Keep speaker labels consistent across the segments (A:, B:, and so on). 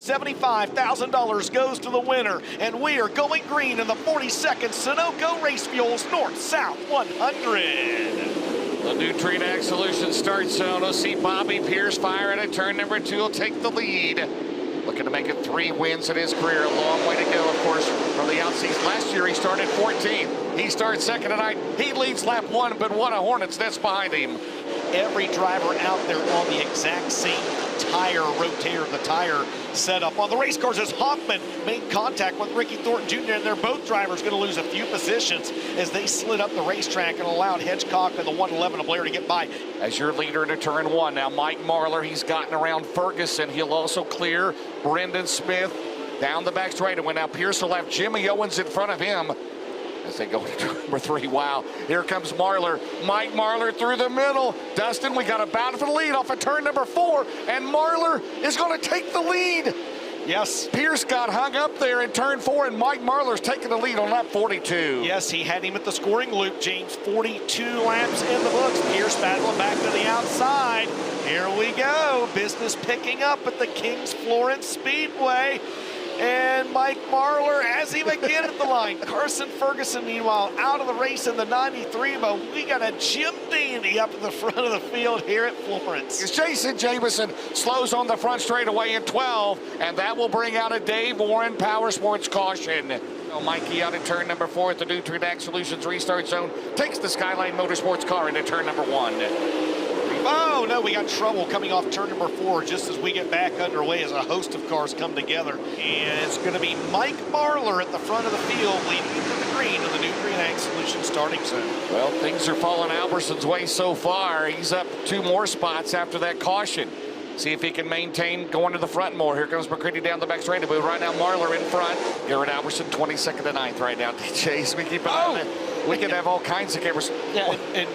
A: $75,000 goes to the winner, and we are going green in the 42nd Sunoco Race Fuels North-South 100.
B: The new Trinac Solution start zone. We'll see Bobby Pierce firing at turn number 2. Will take the lead. Looking to make it 3 wins in his career. A long way to go, of course, from the outseas. Last year, he started 14th. He starts second tonight. He leads lap 1, but what a hornet's nest behind him.
A: Every driver out there on the exact same tire rotator, the tire setup. On the race cars, as Hoffman made contact with Ricky Thornton Jr., and they're both drivers going to lose a few positions as they slid up the racetrack and allowed Hedgecock and the 111 of Blair to get by.
B: As your leader into turn 1, now Mike Marlar, he's gotten around Ferguson. He'll also clear Brendan Smith down the back straightaway. Now Pierce will have Jimmy Owens in front of him as they go to turn number 3. Wow, here comes Marlar. Mike Marlar through the middle. Dustin, we got a battle for the lead off of turn number 4, and Marlar is going to take the lead.
A: Yes.
B: Pierce got hung up there in turn 4, and Mike Marlar's taking the lead on lap 42.
A: Yes, he had him at the scoring loop, James. 42 laps in the books. Pierce battling back to the outside. Here we go. Business picking up at the Kings Florence Speedway. And Mike Marlar has him again at the line. Carson Ferguson, meanwhile, out of the race in the 93, but we got a Jim Dandy up at the front of the field here at Florence.
B: Jason Jameson slows on the front straightaway in 12, and that will bring out a Dave Warren Power Sports caution. Mikey out at turn number 4 at the new Trinac Solutions restart zone. Takes the Skyline Motorsports car into turn number 1.
A: Oh, no, we got trouble coming off turn number 4 just as we get back underway as a host of cars come together. And it's going to be Mike Marlar at the front of the field leading into the green of the new Trinac Solutions starting zone.
B: Well, things are falling Alberson's way so far. He's up 2 more spots after that caution. See if he can maintain going to the front more. Here comes McCready down the back straightaway. Right now, Marlar in front. Garrett Alberson, 22nd to 9th right now. DJs, we keep an eye on it. We could have all kinds of cameras.
A: Yeah,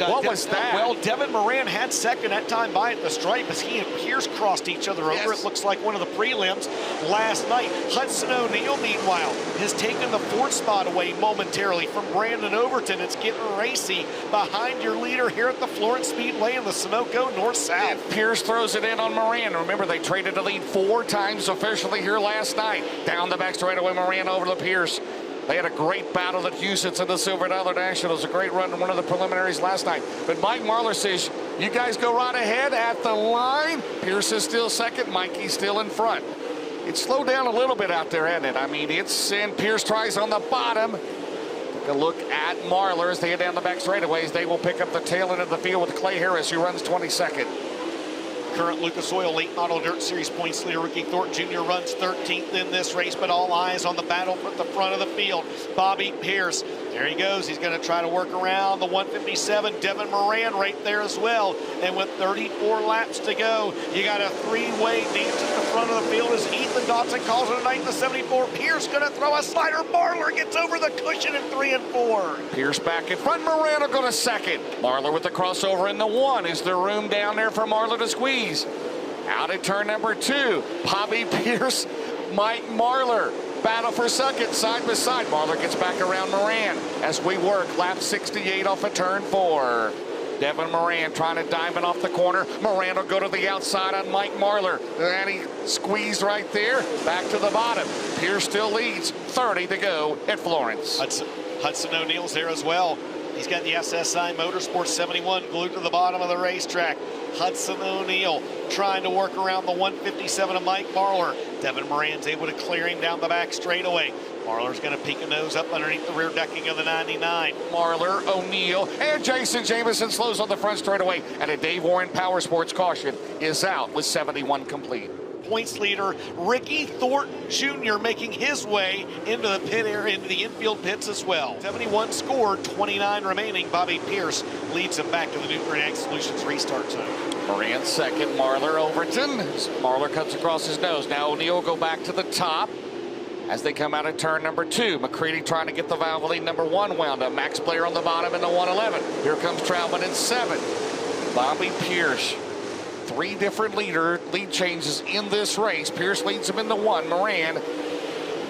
B: what was that?
A: Well, Devin Moran had second that time by at the stripe as he and Pierce crossed each other over. Yes. It looks like one of the prelims last night. Hudson O'Neal, meanwhile, has taken the 4th spot away momentarily from Brandon Overton. It's getting racy behind your leader here at the Florence Speedway in the Sunoco North-South.
B: Pierce throws it in on Moran. Remember, they traded the lead 4 times officially here last night. Down the back straightaway, Moran over to Pierce. They had a great battle at Houston's in the Silver Dollar Nationals. A great run in one of the preliminaries last night. But Mike Marlar says, you guys go right ahead at the line. Pierce is still second. Mikey's still in front. It's slowed down a little bit out there, hasn't it? I mean, and Pierce tries on the bottom. Take a look at Marlar as they head down the back straightaways. They will pick up the tail end of the field with Clay Harris, who runs 22nd.
A: Current Lucas Oil Late Model Dirt Series points leader Ricky Thornton Jr. runs 13th in this race, but all eyes on the battle at the front of the field. Bobby Pierce, there he goes. He's going to try to work around the 157. Devin Moran right there as well. And with 34 laps to go, you got a 3-way dance at the front of the field as Ethan Dodson calls it a night in the 74. Pierce going to throw a slider. Marlar gets over the cushion in 3 and 4.
B: Pierce back in front. Moran will go to second. Marlar with the crossover in the 1. Is there room down there for Marlar to squeeze? Out at turn number 2, Bobby Pierce, Mike Marlar. Battle for second, side by side. Marlar gets back around Moran as we work lap 68 off of turn 4. Devin Moran trying to dive it off the corner. Moran will go to the outside on Mike Marlar. And he squeezed right there, back to the bottom. Pierce still leads, 30 to go at Florence.
A: Hudson O'Neal's there as well. He's got the SSI Motorsports 71 glued to the bottom of the racetrack. Hudson O'Neal trying to work around the 157 of Mike Marlar. Devin Moran's able to clear him down the back straightaway. Marlar's going to peek a nose up underneath the rear decking of the 99.
B: Marlar, O'Neal, and Jason Jameson slows on the front straightaway, and a Dave Warren Power Sports caution is out with 71 complete.
A: Points leader Ricky Thornton Jr. making his way into the pit area, into the infield pits as well. 71 scored, 29 remaining. Bobby Pierce leads him back to the new Trinac Solutions restart zone.
B: Moran second, Marlar, Overton. Marlar cuts across his nose. Now O'Neal will go back to the top as they come out of turn number 2. McCready trying to get the valve lead number 1 wound up. Max Blair on the bottom in the 111. Here comes Troutman in 7. Bobby Pierce. 3 different lead changes in this race. Pierce leads him in the 1. Moran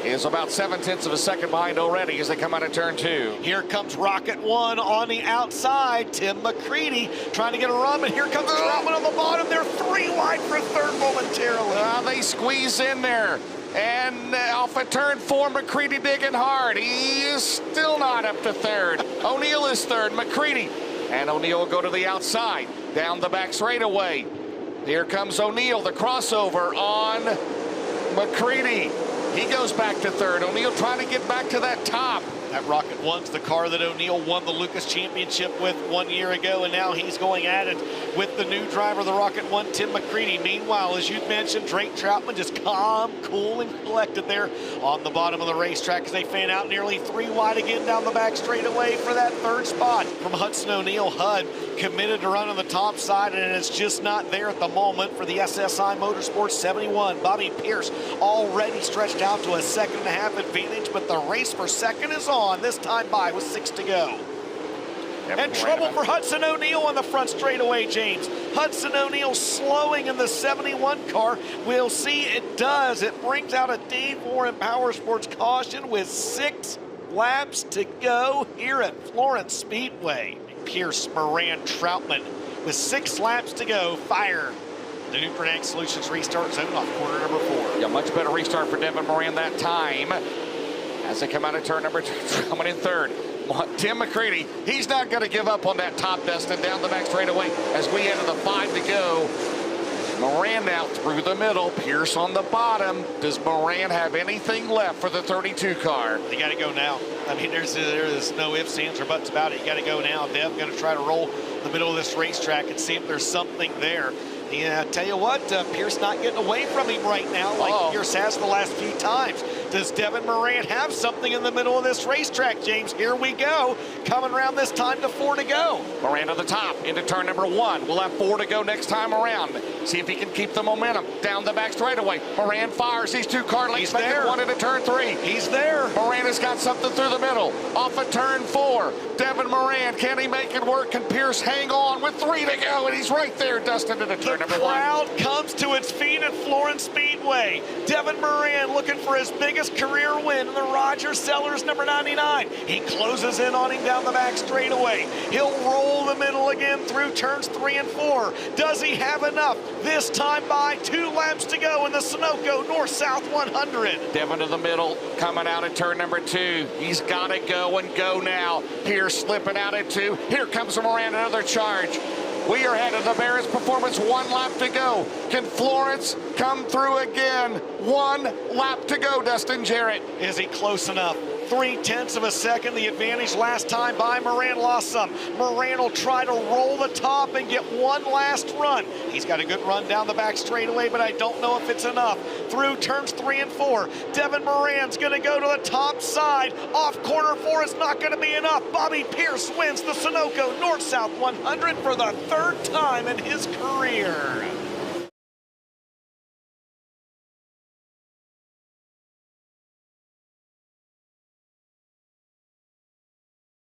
B: is about 7/10 of a second behind already as they come out of turn 2.
A: Here comes Rocket 1 on the outside. Tim McCready trying to get a run, and here comes Troutman on the bottom. They're 3 wide for third momentarily.
B: They squeeze in there. And off of turn 4, McCready digging hard. He is still not up to third. O'Neal is third. McCready. And O'Neal will go to the outside. Down the back straightaway. Here comes O'Neal, the crossover on McCready. He goes back to third. O'Neal trying to get back to that top.
A: That Rocket 1's the car that O'Neal won the Lucas Championship with 1 year ago, and now he's going at it with the new driver, the Rocket 1, Tim McCready. Meanwhile, as you mentioned, Drake Troutman just calm, cool, and collected there on the bottom of the racetrack as they fan out nearly 3 wide again down the back straightaway for that third spot. From Hudson O'Neal, HUD committed to run on the top side, and it's just not there at the moment for the SSI Motorsports 71. Bobby Pierce already stretched out to a 2.5 advantage, but the race for second is on. This time by with 6 to go. And trouble for Hudson O'Neal on the front straightaway, James. Hudson O'Neal slowing in the 71 car. We'll see it does. It brings out a Dave Warren Power Sports caution with 6 laps to go here at Florence Speedway. Pierce, Moran, Troutman with 6 laps to go. Fire the New Ag Solutions restart zone off corner number 4.
B: Yeah, much better restart for Devin Moran that time. As they come out of turn number 2, Troutman in third. Tim McCready, he's not going to give up on that top, Dustin, down the back straightaway as we enter the 5 to go. Moran now through the middle, Pierce on the bottom. Does Moran have anything left for the 32 car?
A: You got to go now. I mean, there's no ifs, ands, or buts about it. You got to go now. Dev going to try to roll the middle of this racetrack and see if there's something there. Yeah, tell you what, Pierce not getting away from him right now like Pierce has the last few times. Does Devin Moran have something in the middle of this racetrack, James? Here we go. Coming around this time to 4 to go.
B: Moran to the top into turn number 1. We'll have 4 to go next time around. See if he can keep the momentum. Down the back straightaway. Moran fires. These 2 car lanes make it 1 into turn 3.
A: He's there.
B: Moran has got something through the middle. Off of turn 4. Devin Moran, can he make it work? Can Pierce hang on with 3 to go? And he's right there, Dustin, into turn number 1.
A: The crowd comes to its feet at Florence Speedway. Devin Moran looking for his biggest career win in the Roger Sellers number 99. He closes in on him down the back straightaway. He'll roll the middle again through turns 3 and 4. Does he have enough? This time by 2 laps to go in the Sunoco North-South 100.
B: Devin to the middle, coming out at turn number 2. He's got to go and go now. Here slipping out at 2. Here comes Moran, another charge. We are headed to Barrett's Performance, 1 lap to go. Can Florence come through again? 1 lap to go, Dustin Jarrett.
A: Is he close enough? 0.3 of a second, the advantage last time by. Moran lost some. Moran will try to roll the top and get 1 last run. He's got a good run down the back straightaway, but I don't know if it's enough. Through turns 3 and 4, Devin Moran's going to go to the top side. Off corner 4 is not going to be enough. Bobby Pierce wins the Sunoco North-South 100 for the 3rd time in his career.